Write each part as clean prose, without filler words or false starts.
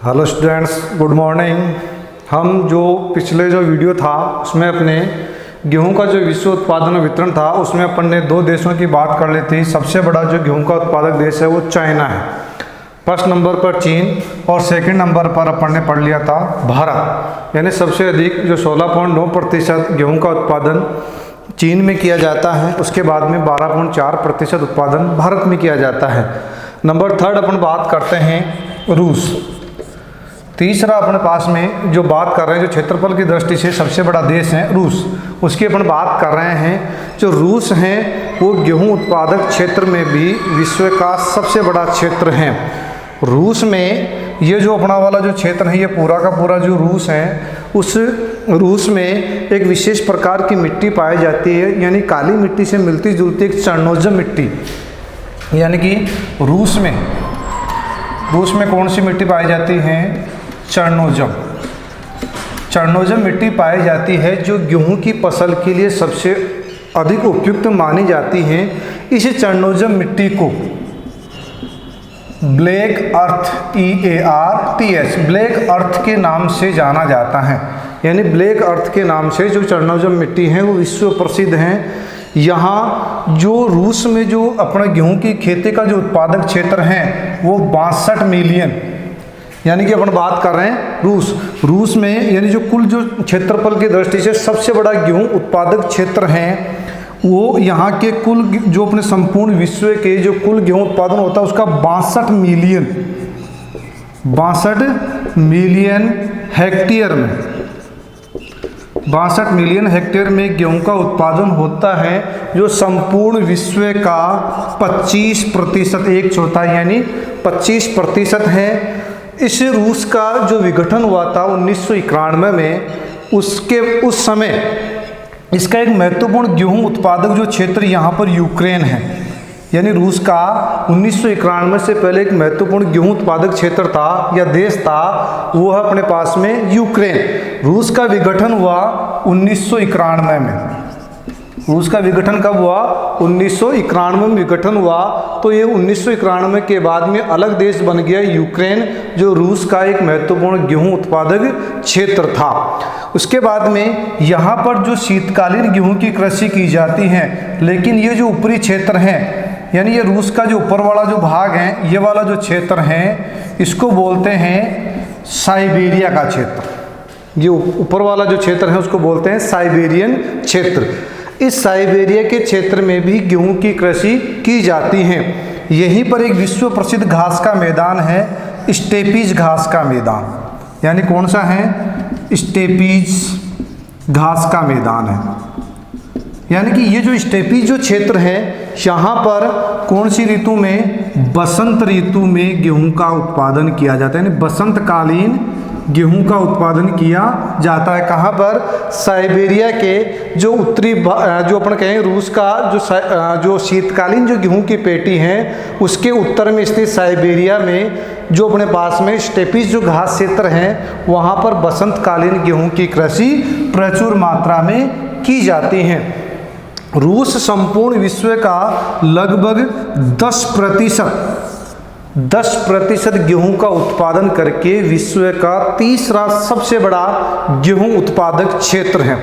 Hello students, good morning. हम जो पिछले वीडियो था उसमें अपने गेहूं का जो विश्व उत्पादन वितरण था उसमें अपन ने दो देशों की बात कर ली थी। सबसे बड़ा जो गेहूं का उत्पादक देश है वो चाइना है। फर्स्ट नंबर पर चीन और सेकंड नंबर पर अपन ने पढ़ लिया था भारत। यानी सबसे अधिक जो 16.9% गेहूं का उत्पादन चीन में किया जाता है, उसके बाद में 12.4% उत्पादन भारत में किया जाता है। नंबर थर्ड अपन बात करते हैं रूस। तीसरा अपने पास में जो बात कर रहे हैं, जो क्षेत्रफल की दृष्टि से सबसे बड़ा देश है रूस, उसकी अपन बात कर रहे हैं। जो रूस हैं वो गेहूं उत्पादक क्षेत्र में भी विश्व का सबसे बड़ा क्षेत्र है। रूस में ये जो अपना वाला जो क्षेत्र है, ये पूरा का पूरा जो रूस है, उस रूस में एक विशेष प्रकार की मिट्टी पाई जाती है, यानी काली मिट्टी से मिलती जुलती एक चर्नोजम मिट्टी। यानी कि रूस में कौन सी मिट्टी पाई जाती है? चर्नोजम मिट्टी पाई जाती है, जो गेहूं की फसल के लिए सबसे अधिक उपयुक्त मानी जाती है। इस चर्नोजम मिट्टी को ब्लैक अर्थ EARTH ब्लैक अर्थ के नाम से जाना जाता है। यानी ब्लैक अर्थ के नाम से जो चर्नोजम मिट्टी है वो विश्व प्रसिद्ध है। यहाँ जो रूस में जो अपना गेहूं की खेती का जो उत्पादक क्षेत्र है वो 62 मिलियन, यानी कि अपन बात कर रहे हैं रूस में, यानी जो कुल जो क्षेत्रफल की दृष्टि से सबसे बड़ा गेहूं उत्पादक क्षेत्र है, वो यहाँ के कुल जो अपने संपूर्ण विश्व के जो कुल गेहूं उत्पादन होता है उसका 62 मिलियन हेक्टेयर में 62 मिलियन हेक्टेयर में गेहूं का उत्पादन होता है, जो संपूर्ण विश्व का 25%, एक चौथाई यानी 25% है। इस रूस का जो विघटन हुआ था 1991 में, उस समय इसका एक महत्वपूर्ण गेहूं उत्पादक जो क्षेत्र यहाँ पर यूक्रेन है। यानी रूस का 1991 से पहले एक महत्वपूर्ण गेहूं उत्पादक क्षेत्र था या देश था, वो है अपने पास में यूक्रेन। रूस का विघटन हुआ 1991 में। रूस का विघटन कब हुआ? 1991 में विघटन हुआ। तो ये 1991 के बाद में अलग देश बन गया यूक्रेन, जो रूस का एक महत्वपूर्ण गेहूं उत्पादक क्षेत्र था। उसके बाद में यहाँ पर जो शीतकालीन गेहूं की कृषि की जाती है, लेकिन ये जो ऊपरी क्षेत्र है, यानी ये रूस का जो ऊपर वाला जो भाग है, ये वाला जो क्षेत्र है, इसको बोलते हैं साइबेरिया का क्षेत्र। ये ऊपर वाला जो क्षेत्र है उसको बोलते हैं साइबेरियन क्षेत्र। इस साइबेरिया के क्षेत्र में भी गेहूं की कृषि की जाती है। यहीं पर एक विश्व प्रसिद्ध घास का मैदान है, स्टेपीज घास का मैदान। यानी कौन सा है? स्टेपीज घास का मैदान है। यानी कि ये जो स्टेपीज जो क्षेत्र है, यहाँ पर कौन सी ऋतु में? बसंत ऋतु में गेहूं का उत्पादन किया जाता है। यानी बसंतकालीन गेहूं का उत्पादन किया जाता है। कहाँ पर? साइबेरिया के जो उत्तरी जो अपन कहें रूस का जो शीतकालीन जो गेहूं की पेटी है, उसके उत्तर में स्थित साइबेरिया में जो अपने पास में स्टेपीज जो घास क्षेत्र है, वहाँ पर बसंतकालीन गेहूं की कृषि प्रचुर मात्रा में की जाती है। रूस संपूर्ण विश्व का लगभग 10% गेहूं का उत्पादन करके विश्व का तीसरा सबसे बड़ा गेहूं उत्पादक क्षेत्र है।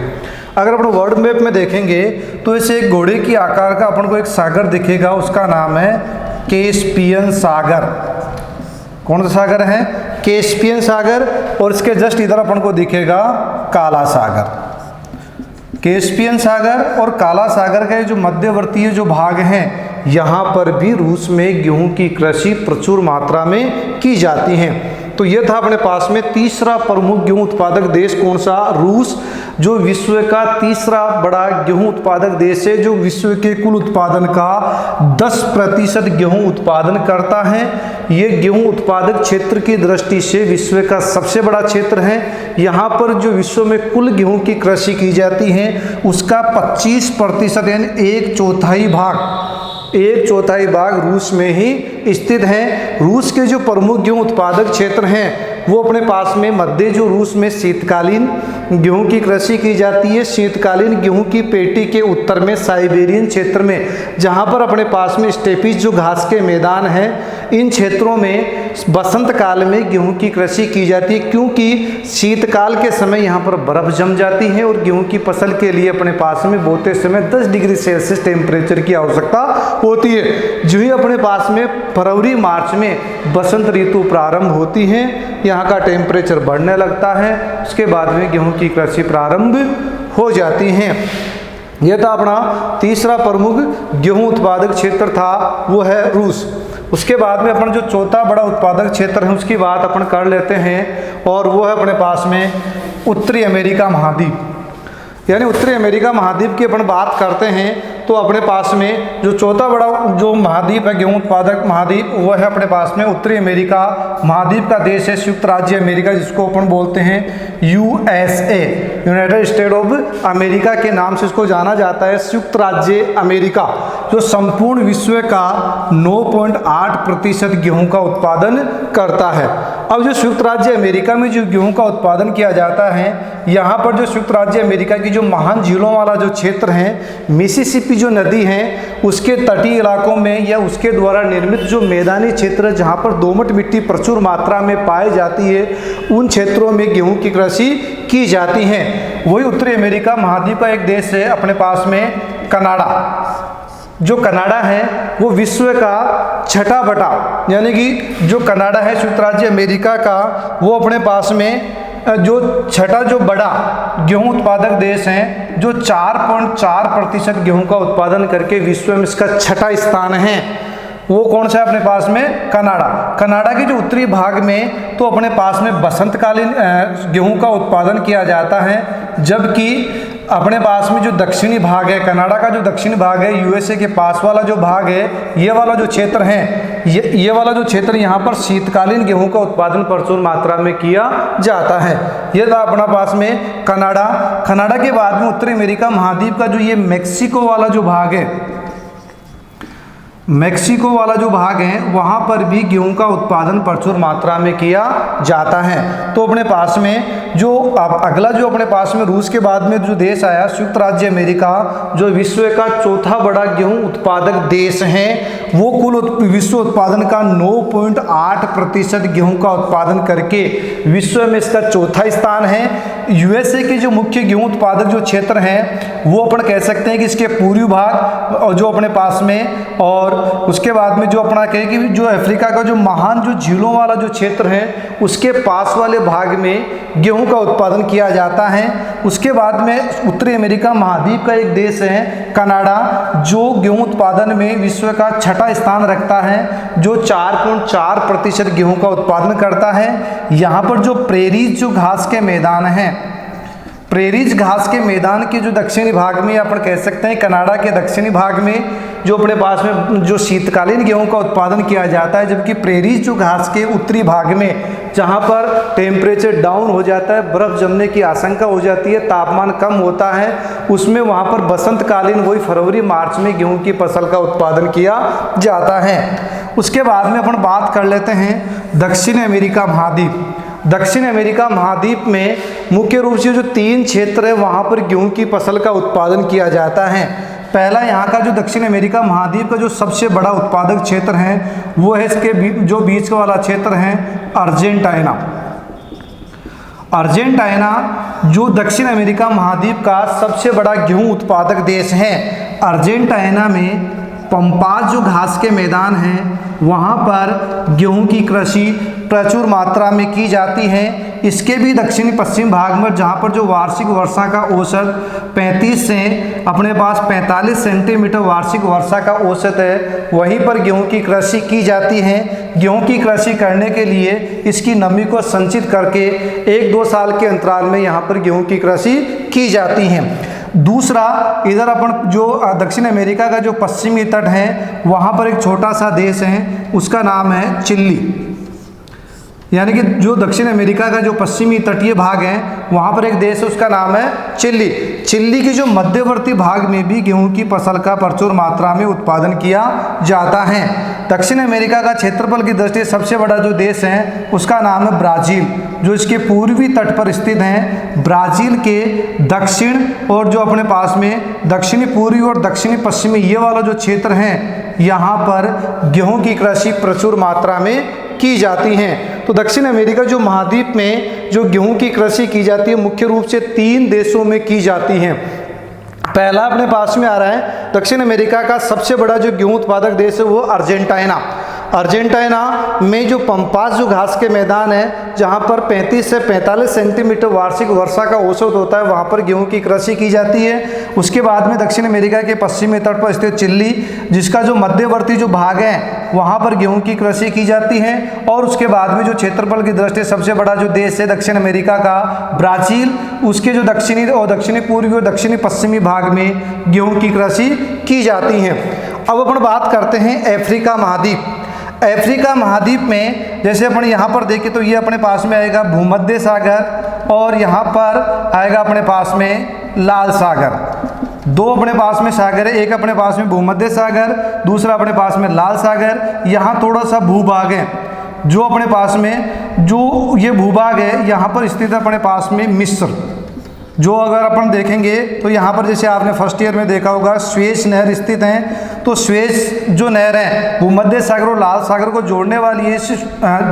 अगर अपन वर्ल्ड मैप में देखेंगे तो इसे एक घोड़े की आकार का अपन को एक सागर दिखेगा, उसका नाम है कैस्पियन सागर। कौन सा सागर है? कैस्पियन सागर। और इसके जस्ट इधर अपन को दिखेगा काला सागर। कैस्पियन सागर और काला सागर के जो मध्यवर्तीय जो भाग हैं, यहाँ पर भी रूस में गेहूं की कृषि प्रचुर मात्रा में की जाती है। तो ये था अपने पास में तीसरा प्रमुख गेहूं उत्पादक देश कौन सा? रूस, जो विश्व का तीसरा बड़ा गेहूं उत्पादक देश है, जो विश्व के कुल उत्पादन का 10% गेहूं उत्पादन करता है। ये गेहूं उत्पादक क्षेत्र की दृष्टि से विश्व का सबसे बड़ा क्षेत्र है। यहाँ पर जो विश्व में कुल गेहूं की कृषि की जाती है उसका 25% यानी एक चौथाई भाग रूस में ही स्थित है। रूस के जो प्रमुख गेहूं उत्पादक क्षेत्र हैं वो अपने पास में मध्य जो रूस में शीतकालीन गेहूं की कृषि की जाती है। शीतकालीन गेहूं की पेटी के उत्तर में साइबेरियन क्षेत्र में, जहां पर अपने पास में स्टेपीज जो घास के मैदान हैं, इन क्षेत्रों में बसंत काल में गेहूं की कृषि की जाती है, क्योंकि शीतकाल के समय यहाँ पर बर्फ़ जम जाती है और गेहूं की फसल के लिए अपने पास में बोते समय 10 डिग्री सेल्सियस टेम्परेचर की आवश्यकता होती है। जो ही अपने पास में फरवरी मार्च में बसंत ऋतु प्रारंभ होती है, यहाँ का टेम्परेचर बढ़ने लगता है, उसके बाद में गेहूं की कृषि प्रारंभ हो जाती है। यह था अपना तीसरा प्रमुख गेहूं उत्पादक क्षेत्र था, वो है रूस। उसके बाद में अपन जो चौथा बड़ा उत्पादक क्षेत्र है उसकी बात अपन कर लेते हैं, और वो है अपने पास में उत्तरी अमेरिका महाद्वीप। यानी उत्तरी अमेरिका महाद्वीप की अपन बात करते हैं तो अपने पास में जो चौथा बड़ा जो महाद्वीप है गेहूं उत्पादक महाद्वीप, वो है अपने पास में उत्तरी अमेरिका महाद्वीप का देश है संयुक्त राज्य अमेरिका, जिसको अपन बोलते हैं USA, United state of America के नाम से इसको जाना जाता है। संयुक्त राज्य अमेरिका जो संपूर्ण विश्व का 9.8% गेहूं का उत्पादन करता है। अब जो संयुक्त राज्य अमेरिका में जो गेहूं का उत्पादन किया जाता है, यहाँ पर जो संयुक्त राज्य अमेरिका की जो महान झीलों वाला जो क्षेत्र है, मिसिसिपी जो नदी है उसके तटीय इलाकों में या उसके द्वारा निर्मित जो मैदानी क्षेत्र जहाँ पर दोमट मिट्टी प्रचुर मात्रा में पाई जाती है, उन क्षेत्रों में गेहूं की कृषि की जाती है। वही उत्तरी अमेरिका महाद्वीप का एक देश है अपने पास में कनाडा। जो कनाडा है वो विश्व का छठा बटा, यानी कि जो कनाडा है संयुक्त राज्य अमेरिका का, वो अपने पास में जो छठा जो बड़ा गेहूं उत्पादक देश है, जो 4.4% गेहूं का उत्पादन करके विश्व में इसका छठा स्थान है। वो कौन सा है अपने पास में? कनाडा। कनाडा के जो उत्तरी भाग में तो अपने पास में बसंतकालीन गेहूं का उत्पादन किया जाता है, जबकि अपने पास में जो दक्षिणी भाग है, कनाडा का जो दक्षिणी भाग है, USA के पास वाला जो भाग है, ये वाला जो क्षेत्र है, ये वाला जो क्षेत्र, यहाँ पर शीतकालीन गेहूं का उत्पादन प्रचुर मात्रा में किया जाता है। ये था अपना पास में कनाडा। कनाडा के बाद में उत्तरी अमेरिका महाद्वीप का जो ये मैक्सिको वाला जो भाग है, मैक्सिको वाला जो भाग है, वहाँ पर भी गेहूं का उत्पादन प्रचुर मात्रा में किया जाता है। तो अपने पास में जो अब अगला जो अपने पास में रूस के बाद में जो देश आया संयुक्त राज्य अमेरिका, जो विश्व का चौथा बड़ा गेहूं उत्पादक देश है, वो कुल विश्व उत्पादन का 9.8% गेहूं का उत्पादन करके विश्व में इसका चौथा स्थान है। USA के जो मुख्य गेहूं उत्पादक जो क्षेत्र हैं, वो अपन कह सकते हैं कि इसके पूर्वी भाग और जो अपने पास में, और उसके बाद में जो अपना कहे कि जो अफ्रीका का जो महान जो झीलों वाला जो क्षेत्र है, उसके पास वाले भाग में गेहूं का उत्पादन किया जाता है। उसके बाद में उत्तरी अमेरिका महाद्वीप का एक देश है कनाडा, जो गेहूं उत्पादन में विश्व का छठा स्थान रखता है, जो 4.4% गेहूं का उत्पादन करता है। यहाँ पर जो प्रेरीज जो घास के मैदान हैं, प्रेरीज घास के मैदान के जो दक्षिणी भाग में अपन कह सकते हैं कनाडा के दक्षिणी भाग में जो अपने पास में जो शीतकालीन गेहूं का उत्पादन किया जाता है, जबकि प्रेरीज जो घास के उत्तरी भाग में जहां पर टेम्परेचर डाउन हो जाता है, बर्फ़ जमने की आशंका हो जाती है, तापमान कम होता है, उसमें वहां पर बसंतकालीन वही फरवरी मार्च में गेहूं की फसल का उत्पादन किया जाता है। उसके बाद में अपन बात कर लेते हैं दक्षिण अमेरिका महाद्वीप। दक्षिण अमेरिका महाद्वीप में मुख्य रूप से जो 3 क्षेत्र है, वहाँ पर गेहूं की फसल का उत्पादन किया जाता है। पहला यहाँ का जो दक्षिण अमेरिका महाद्वीप का जो सबसे बड़ा उत्पादक क्षेत्र है, वो है इसके जो बीच का वाला क्षेत्र है अर्जेंटीना। अर्जेंटीना जो दक्षिण अमेरिका महाद्वीप का सबसे बड़ा गेहूं उत्पादक देश है। अर्जेंटीना में पंपास जो घास के मैदान हैं, वहाँ पर गेहूं की कृषि प्रचुर मात्रा में की जाती है। इसके भी दक्षिणी पश्चिम भाग में जहाँ पर जो वार्षिक वर्षा का औसत 35 से अपने पास 45 सेंटीमीटर वार्षिक वर्षा का औसत है, वहीं पर गेहूं की कृषि की जाती है। गेहूं की कृषि करने के लिए इसकी नमी को संचित करके 1-2 साल के अंतराल में यहाँ पर गेहूं की कृषि की जाती है। दूसरा, इधर अपन जो दक्षिण अमेरिका का जो पश्चिमी तट है, वहाँ पर एक छोटा सा देश है, उसका नाम है चिली। यानी कि जो दक्षिण अमेरिका का जो पश्चिमी तटीय भाग है वहाँ पर एक देश है, उसका नाम है चिली। चिली के जो मध्यवर्ती भाग में भी गेहूं की फसल का प्रचुर मात्रा में उत्पादन किया जाता है। दक्षिण अमेरिका का क्षेत्रफल की दृष्टि से सबसे बड़ा जो देश है उसका नाम है ब्राज़ील, जो इसके पूर्वी तट पर स्थित है। ब्राज़ील के दक्षिण और जो अपने पास में दक्षिणी पूर्वी और दक्षिणी पश्चिमी ये वाला जो क्षेत्र है यहाँ पर गेहूं की कृषि प्रचुर मात्रा में की जाती हैं। तो दक्षिण अमेरिका जो महाद्वीप में जो गेहूं की कृषि की जाती है मुख्य रूप से 3 देशों में की जाती है। पहला अपने पास में आ रहा है दक्षिण अमेरिका का सबसे बड़ा जो गेहूं उत्पादक देश है वो अर्जेंटीना। अर्जेंटीना में जो पंपास जो घास के मैदान है जहाँ पर 35 से 45 सेंटीमीटर वार्षिक वर्षा का औसत होता है, वहाँ पर गेहूं की कृषि की जाती है। उसके बाद में दक्षिण अमेरिका के पश्चिमी तट पर स्थित चिली, जिसका जो मध्यवर्ती जो भाग है वहाँ पर गेहूं की कृषि की जाती है। और उसके बाद में जो क्षेत्रफल की दृष्टि से सबसे बड़ा जो देश है दक्षिण अमेरिका का ब्राज़ील, उसके जो दक्षिणी और दक्षिणी पूर्वी और दक्षिणी पश्चिमी भाग में गेहूं की कृषि की जाती है। अब अपन बात करते हैं अफ्रीका महाद्वीप। अफ्रीका महाद्वीप में जैसे अपन यहाँ पर देखें तो ये अपने पास में आएगा भूमध्य सागर और यहाँ पर आएगा अपने पास में लाल सागर। 2 अपने पास में सागर है, एक अपने पास में भूमध्य सागर, दूसरा अपने पास में लाल सागर। यहाँ थोड़ा सा भूभाग है जो अपने पास में जो ये भूभाग है यहाँ पर स्थित है अपने पास में मिस्र। जो अगर अपन देखेंगे तो यहाँ पर जैसे आपने फर्स्ट ईयर में देखा होगा स्वेज नहर स्थित है। तो स्वेज जो नहर है भूमध्य सागर और लाल सागर को जोड़ने वाली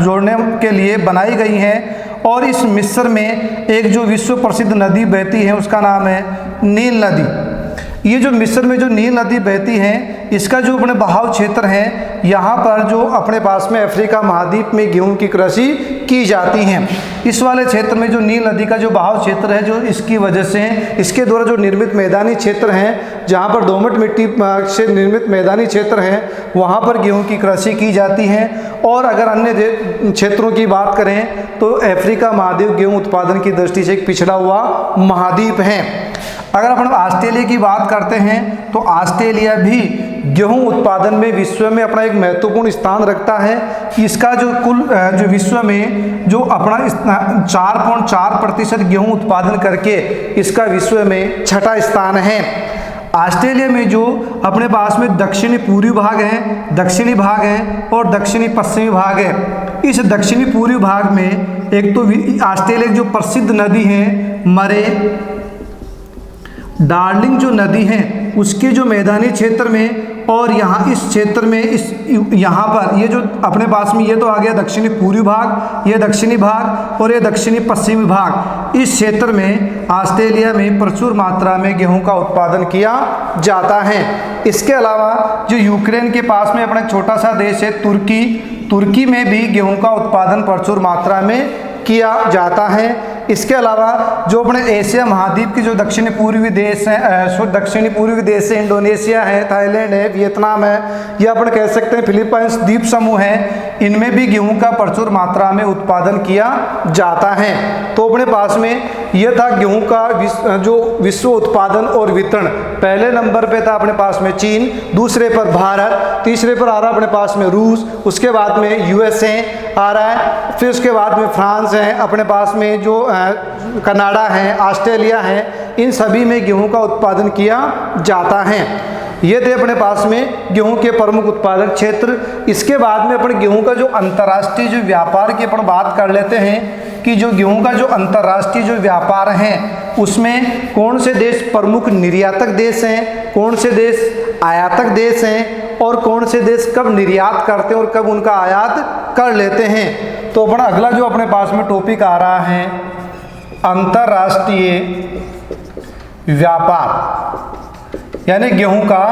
जोड़ने के लिए बनाई गई है। और इस मिस्र में एक जो विश्व प्रसिद्ध नदी बहती है उसका नाम है नील नदी। ये जो मिस्र में जो नील नदी बहती है इसका जो अपने बहाव क्षेत्र है यहाँ पर जो अपने पास में अफ्रीका महाद्वीप में गेहूं की कृषि की जाती है। इस वाले क्षेत्र में जो नील नदी का जो बहाव क्षेत्र है जो इसकी वजह से इसके द्वारा जो निर्मित मैदानी क्षेत्र हैं जहाँ पर दोमट मिट्टी से निर्मित मैदानी क्षेत्र हैं वहाँ पर गेहूं की कृषि की जाती है। और अगर अन्य क्षेत्रों की बात करें तो अफ्रीका महाद्वीप गेहूं उत्पादन की दृष्टि से एक पिछड़ा हुआ महाद्वीप है। अगर अपन ऑस्ट्रेलिया की बात करते हैं तो ऑस्ट्रेलिया भी गेहूं उत्पादन में विश्व में अपना एक महत्वपूर्ण स्थान रखता है। इसका जो कुल जो विश्व में जो अपना 4.4% गेहूं उत्पादन करके इसका विश्व में 6ठा स्थान है। ऑस्ट्रेलिया में जो अपने पास में दक्षिणी पूर्वी भाग है, दक्षिणी भाग है और दक्षिणी पश्चिमी भाग है। इस दक्षिणी पूर्वी भाग में एक तो ऑस्ट्रेलिया की जो प्रसिद्ध नदी है मरे डार्लिंग जो नदी है उसके जो मैदानी क्षेत्र में और यहाँ इस क्षेत्र में यहाँ पर ये जो अपने पास में ये तो आ गया दक्षिणी पूर्वी भाग, ये दक्षिणी भाग और ये दक्षिणी पश्चिमी भाग। इस क्षेत्र में ऑस्ट्रेलिया में प्रचुर मात्रा में गेहूं का उत्पादन किया जाता है। इसके अलावा जो यूक्रेन के पास में अपना छोटा सा देश है तुर्की, तुर्की में भी गेहूं का उत्पादन प्रचुर मात्रा में किया जाता है। इसके अलावा जो अपने एशिया महाद्वीप की जो दक्षिणी पूर्वी देश हैं दक्षिणी पूर्वी देश है इंडोनेशिया है, थाईलैंड है, वियतनाम है या अपन कह सकते हैं फिलीपाइंस द्वीप समूह है, इनमें भी गेहूं का प्रचुर मात्रा में उत्पादन किया जाता है। तो अपने पास में यह था गेहूं का जो विश्व उत्पादन और वितरण। पहले नंबर पे था अपने पास में चीन, दूसरे पर भारत, तीसरे पर आ रहा अपने पास में रूस, उसके बाद में यूएसए आ रहा है, फिर उसके बाद में फ्रांस है, अपने पास में जो कनाडा है, ऑस्ट्रेलिया है, इन सभी में गेहूं का उत्पादन किया जाता है। ये थे अपने पास में गेहूं के प्रमुख उत्पादक क्षेत्र। इसके बाद में अपन गेहूं का जो अंतर्राष्ट्रीय जो व्यापार की अपन बात कर लेते हैं कि जो गेहूं का जो अंतर्राष्ट्रीय जो व्यापार है उसमें कौन से देश प्रमुख निर्यातक देश हैं, कौन से देश आयातक देश हैं और कौन से देश कब निर्यात करते हैं और कब उनका आयात कर लेते हैं। तो अपना अगला जो अपने पास में टॉपिक आ रहा है अंतर्राष्ट्रीय व्यापार, यानी गेहूं का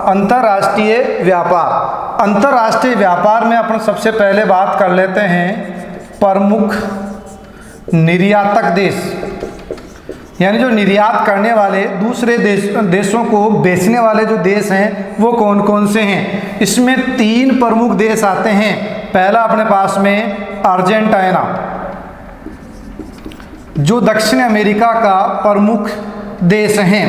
अंतर्राष्ट्रीय व्यापार। अंतर्राष्ट्रीय व्यापार में अपन सबसे पहले बात कर लेते हैं प्रमुख निर्यातक देश, यानी जो निर्यात करने वाले दूसरे देशों को बेचने वाले जो देश हैं वो कौन कौन से हैं। इसमें 3 प्रमुख देश आते हैं। पहला अपने पास में अर्जेंटीना जो दक्षिण अमेरिका का प्रमुख देश है।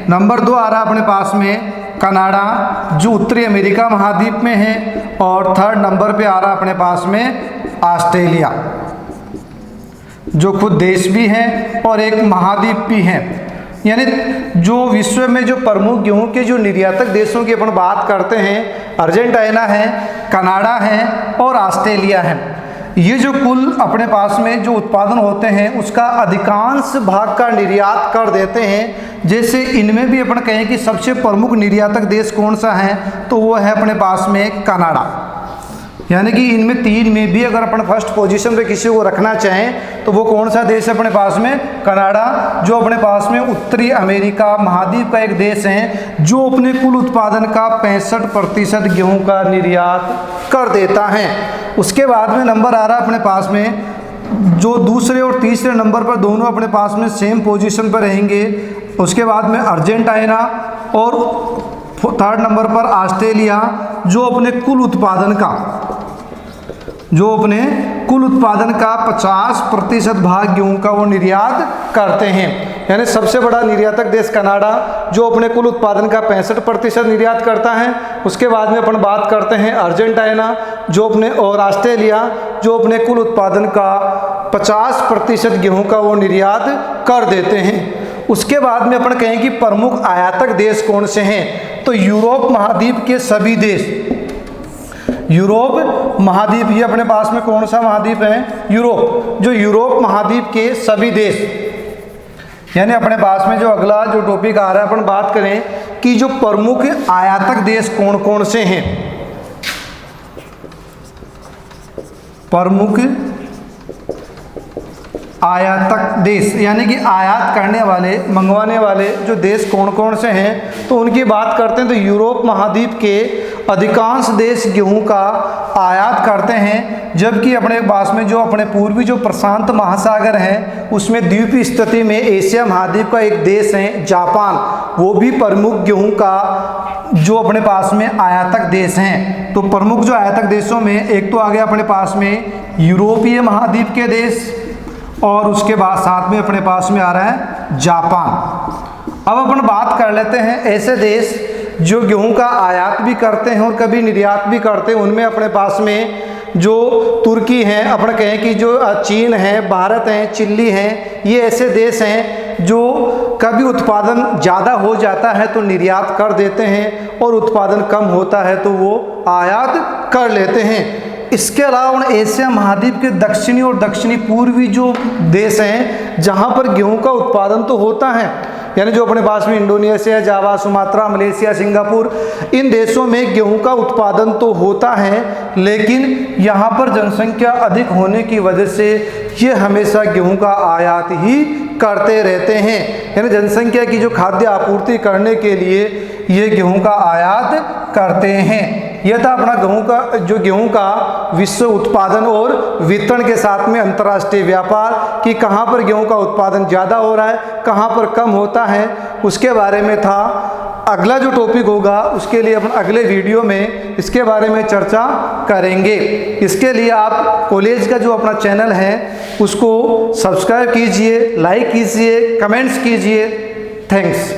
नंबर 2 आ रहा अपने पास में कनाडा जो उत्तरी अमेरिका महाद्वीप में है और 3rd नंबर पे आ रहा अपने पास में ऑस्ट्रेलिया। जो खुद देश भी हैं और एक महाद्वीप भी हैं। यानी जो विश्व में जो प्रमुख गेहूं के जो निर्यातक देशों की अपन बात करते हैं, अर्जेंटीना है, कनाडा है और ऑस्ट्रेलिया है। ये जो कुल अपने पास में जो उत्पादन होते हैं उसका अधिकांश भाग का निर्यात कर देते हैं। जैसे इनमें भी अपन कहें कि सबसे प्रमुख निर्यातक देश कौन सा है, तो वो है अपने पास में कनाडा। यानी कि इनमें तीन में भी अगर अपन फर्स्ट पोजीशन पे किसी को रखना चाहें तो वो कौन सा देश है अपने पास में, कनाडा, जो अपने पास में उत्तरी अमेरिका महाद्वीप का एक देश है, जो अपने कुल उत्पादन का 65% गेहूं का निर्यात कर देता है। उसके बाद में नंबर आ रहा है अपने पास में, जो दूसरे और तीसरे नंबर पर दोनों अपने पास में सेम पोजीशन पर रहेंगे। उसके बाद में अर्जेंटीना और थर्ड नंबर पर ऑस्ट्रेलिया, जो अपने कुल उत्पादन का 50% भाग गेहूं का वो निर्यात करते हैं। यानी सबसे बड़ा निर्यातक देश कनाडा, जो अपने कुल उत्पादन का 65% निर्यात करता है। उसके बाद में अपन बात करते हैं अर्जेंटीना, जो अपने, और ऑस्ट्रेलिया, जो अपने कुल उत्पादन का 50% गेहूं का वो निर्यात कर देते हैं। उसके बाद में अपन कहें कि प्रमुख आयातक देश कौन से हैं, तो यूरोप महाद्वीप के सभी देश, यूरोप महाद्वीप, ये अपने पास में कौन सा महाद्वीप है, यूरोप, जो यूरोप महाद्वीप के सभी देश। यानी अपने पास में जो अगला जो टॉपिक आ रहा है, अपन बात करें कि जो प्रमुख आयातक देश कौन कौन से हैं। प्रमुख आयातक देश यानी कि आयात करने वाले, मंगवाने वाले जो देश कौन कौन से हैं, तो उनकी बात करते हैं तो यूरोप महाद्वीप के अधिकांश देश गेहूं का आयात करते हैं। जबकि अपने पास में जो अपने पूर्वी जो प्रशांत महासागर है, उसमें द्वीप स्थिति में एशिया महाद्वीप का एक देश है जापान, वो भी प्रमुख गेहूं का जो अपने पास में आयातक देश हैं। तो प्रमुख जो आयातक देशों में एक तो आ गया अपने पास में यूरोपीय महाद्वीप के देश, और उसके बाद साथ में अपने पास में आ रहा है जापान। अब अपन बात कर लेते हैं ऐसे देश जो गेहूं का आयात भी करते हैं और कभी निर्यात भी करते हैं। उनमें अपने पास में जो तुर्की है, अपन कहें कि जो चीन है, भारत है, चिली है, ये ऐसे देश हैं जो कभी उत्पादन ज़्यादा हो जाता है तो निर्यात कर देते हैं, और उत्पादन कम होता है तो वो आयात कर लेते हैं। इसके अलावा एशिया महाद्वीप के दक्षिणी और दक्षिणी पूर्वी जो देश हैं जहाँ पर गेहूं का उत्पादन तो होता है, यानी जो अपने पास में इंडोनेशिया, जावा, सुमात्रा, मलेशिया, सिंगापुर, इन देशों में गेहूं का उत्पादन तो होता है, लेकिन यहाँ पर जनसंख्या अधिक होने की वजह से ये हमेशा गेहूं का आयात ही करते रहते हैं। यानी जनसंख्या की जो खाद्य आपूर्ति करने के लिए ये गेहूं का आयात करते हैं। यह था अपना गेहूं का विश्व उत्पादन और वितरण के साथ में अंतर्राष्ट्रीय व्यापार, कि कहाँ पर गेहूं का उत्पादन ज़्यादा हो रहा है, कहाँ पर कम होता है, उसके बारे में था। अगला जो टॉपिक होगा उसके लिए अपन अगले वीडियो में इसके बारे में चर्चा करेंगे। इसके लिए आप कॉलेज का जो अपना चैनल है उसको सब्सक्राइब कीजिए, लाइक कीजिए, कमेंट्स कीजिए। थैंक्स।